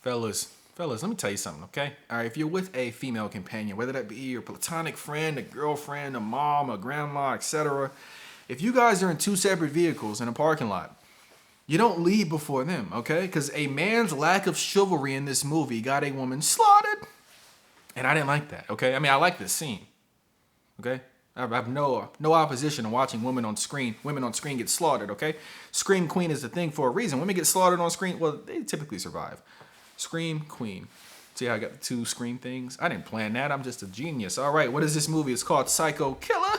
Fellas, let me tell you something, okay? All right, if you're with a female companion, whether that be your platonic friend, a girlfriend, a mom, a grandma, etc., if you guys are in two separate vehicles in a parking lot, you don't leave before them, okay? Because a man's lack of chivalry in this movie got a woman slaughtered, and I didn't like that, okay? I mean, I like this scene, okay? I have no opposition to watching women on screen get slaughtered, okay? Scream Queen is the thing for a reason. Women get slaughtered on screen, well, they typically survive. Scream Queen. See how I got the two screen things? I didn't plan that. I'm just a genius. All right, what is this movie? It's called Psycho Killer,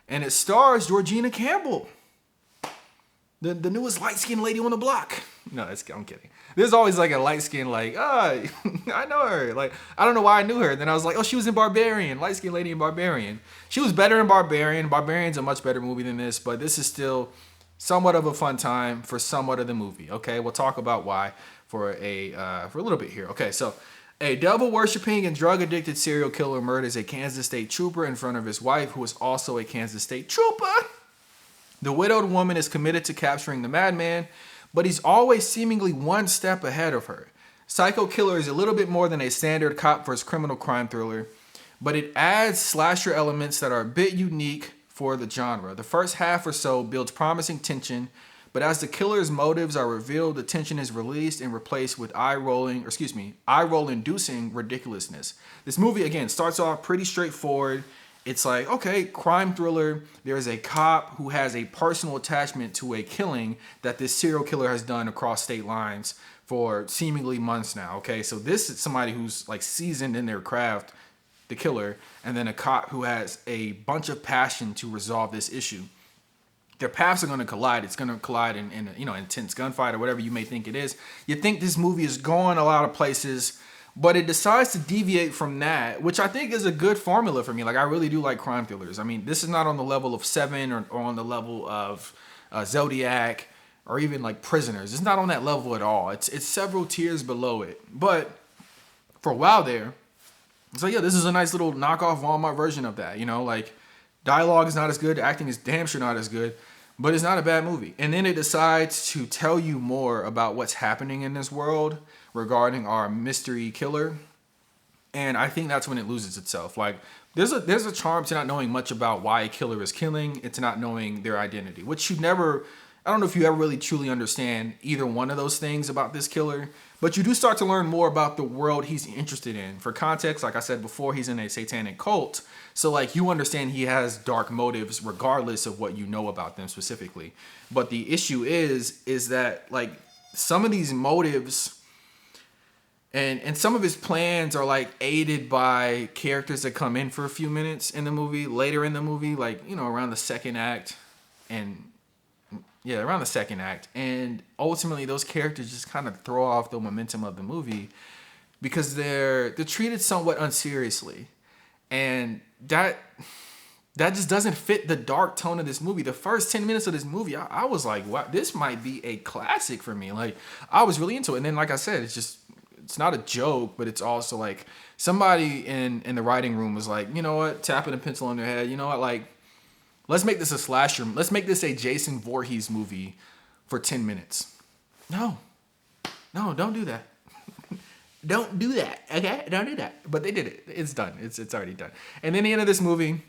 and it stars Georgina Campbell, the newest light skinned lady on the block. No, I'm kidding. There's always like a light skinned I know her. Like, I don't know why I knew her. Then I was like, oh, she was in Barbarian, light skinned lady in Barbarian. She was better in Barbarian. Barbarian's a much better movie than this, but this is still somewhat of a fun time for somewhat of the movie. Okay, we'll talk about why for a little bit here. Okay, so a devil worshipping and drug addicted serial killer murders a Kansas State trooper in front of his wife, who is also a Kansas State trooper. The widowed woman is committed to capturing the madman, but he's always seemingly one step ahead of her. Psycho Killer is a little bit more than a standard cop vs. criminal crime thriller, but it adds slasher elements that are a bit unique for the genre. The first half or so builds promising tension, but as the killer's motives are revealed, the tension is released and replaced with eye-roll inducing ridiculousness. This movie, again, starts off pretty straightforward. It's like, okay, crime thriller. There's a cop who has a personal attachment to a killing that this serial killer has done across state lines for seemingly months now. Okay, so this is somebody who's like seasoned in their craft, the killer, and then a cop who has a bunch of passion to resolve this issue. Their paths are going to collide. It's going to collide in intense gunfight or whatever you may think it is. You think this movie is going a lot of places, but it decides to deviate from that, which I think is a good formula for me. Like, I really do like crime thrillers. I mean, this is not on the level of Seven or on the level of Zodiac or even like Prisoners. It's not on that level at all. It's several tiers below it. But for a while there, so yeah, this is a nice little knockoff Walmart version of that. You know, like, dialogue is not as good, acting is damn sure not as good, but it's not a bad movie. And then it decides to tell you more about what's happening in this world regarding our mystery killer. And I think that's when it loses itself. Like, there's a charm to not knowing much about why a killer is killing and to not knowing their identity, which I don't know if you ever really truly understand either one of those things about this killer, but you do start to learn more about the world he's interested in. For context, like I said before, he's in a satanic cult. So like, you understand he has dark motives regardless of what you know about them specifically. But the issue is that like some of these motives and some of his plans are like aided by characters that come in for a few minutes in the movie, later in the movie, like, you know, around the second act. And ultimately those characters just kind of throw off the momentum of the movie because they're treated somewhat unseriously. And that just doesn't fit the dark tone of this movie. The first 10 minutes of this movie, I was like, wow, this might be a classic for me. Like, I was really into it. And then, like I said, it's not a joke, but it's also like somebody in the writing room was like, you know what, tapping a pencil on their head, you know what, like, let's make this a slasher. Let's make this a Jason Voorhees movie for 10 minutes. No, don't do that. Don't do that, okay? Don't do that. But they did it. It's done. It's already done. And then the end of this movie,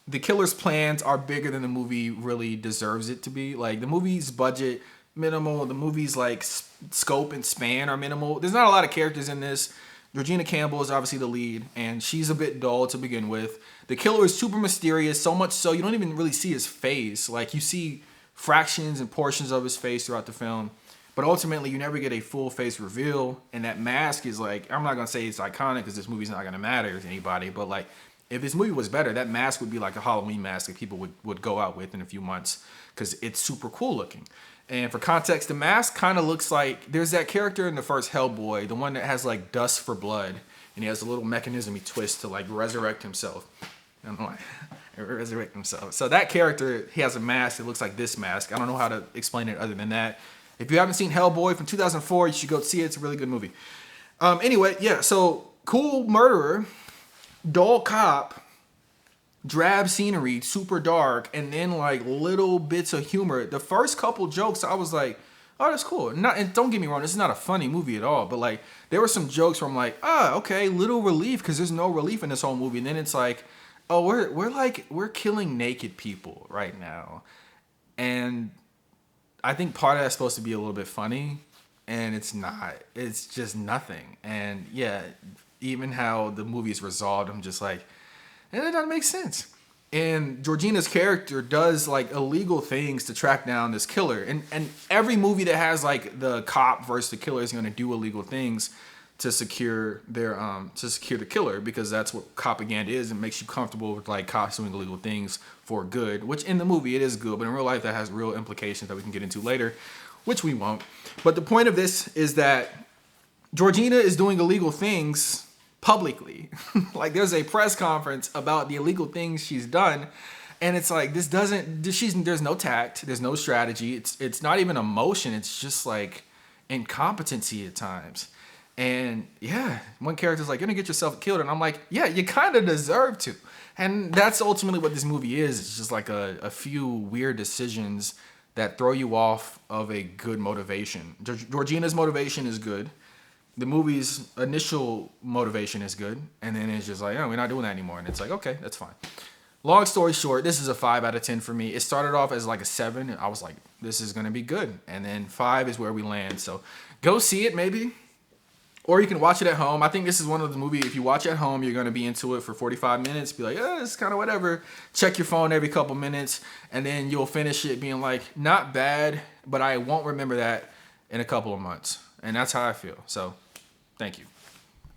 the killer's plans are bigger than the movie really deserves it to be. Like, the movie's budget, minimal. The movie's, like, scope and span are minimal. There's not a lot of characters in this. Georgina Campbell is obviously the lead, and she's a bit dull to begin with. The killer is super mysterious, so much so you don't even really see his face. Like, you see fractions and portions of his face throughout the film, but ultimately you never get a full face reveal. And that mask is like, I'm not gonna say it's iconic because this movie's not gonna matter to anybody, but like, if this movie was better, that mask would be like a Halloween mask that people would go out with in a few months because it's super cool looking. And for context, the mask kind of looks like, there's that character in the first Hellboy, the one that has like dust for blood, and he has a little mechanism he twists to like resurrect himself. I don't know why. Resurrect himself. So that character, he has a mask that looks like this mask. I don't know how to explain it other than that. If you haven't seen Hellboy from 2004, you should go see it. It's a really good movie. Anyway, yeah, so cool murderer, dull cop, drab scenery, super dark, and then like little bits of humor. The first couple jokes, I was like, Oh, that's cool. Not, and don't get me wrong, this is not a funny movie at all. But like, there were some jokes where I'm like, okay, little relief, because there's no relief in this whole movie. And then it's like, oh, we're killing naked people right now, and I think part of that's supposed to be a little bit funny, and it's not. It's just nothing. And yeah, even how the movie is resolved, I'm just like, and it doesn't make sense. And Georgina's character does like illegal things to track down this killer. And every movie that has like the cop versus the killer is going to do illegal things to secure the killer, because that's what propaganda is. It makes you comfortable with like cops doing illegal things for good, which in the movie it is good, but in real life that has real implications that we can get into later, which we won't. But the point of this is that Georgina is doing illegal things publicly. Like there's a press conference about the illegal things she's done, and it's like there's no tact, there's no strategy. It's not even emotion. It's just like incompetency at times. And yeah, one character's like, you're gonna get yourself killed, and I'm like, yeah, you kind of deserve to. And that's ultimately what this movie is. It's just like a few weird decisions that throw you off of a good motivation. Georgina's motivation is good. The movie's initial motivation is good, and then it's just like, oh, we're not doing that anymore. And it's like, okay, that's fine. Long story short, this is a 5 out of 10 for me. It started off as like a 7. I was like, this is gonna be good. And then 5 is where we land. So go see it maybe. Or you can watch it at home. I think this is one of the movies, if you watch at home, you're going to be into it for 45 minutes. Be like, it's kind of whatever. Check your phone every couple minutes. And then you'll finish it being like, not bad, but I won't remember that in a couple of months. And that's how I feel. So, thank you.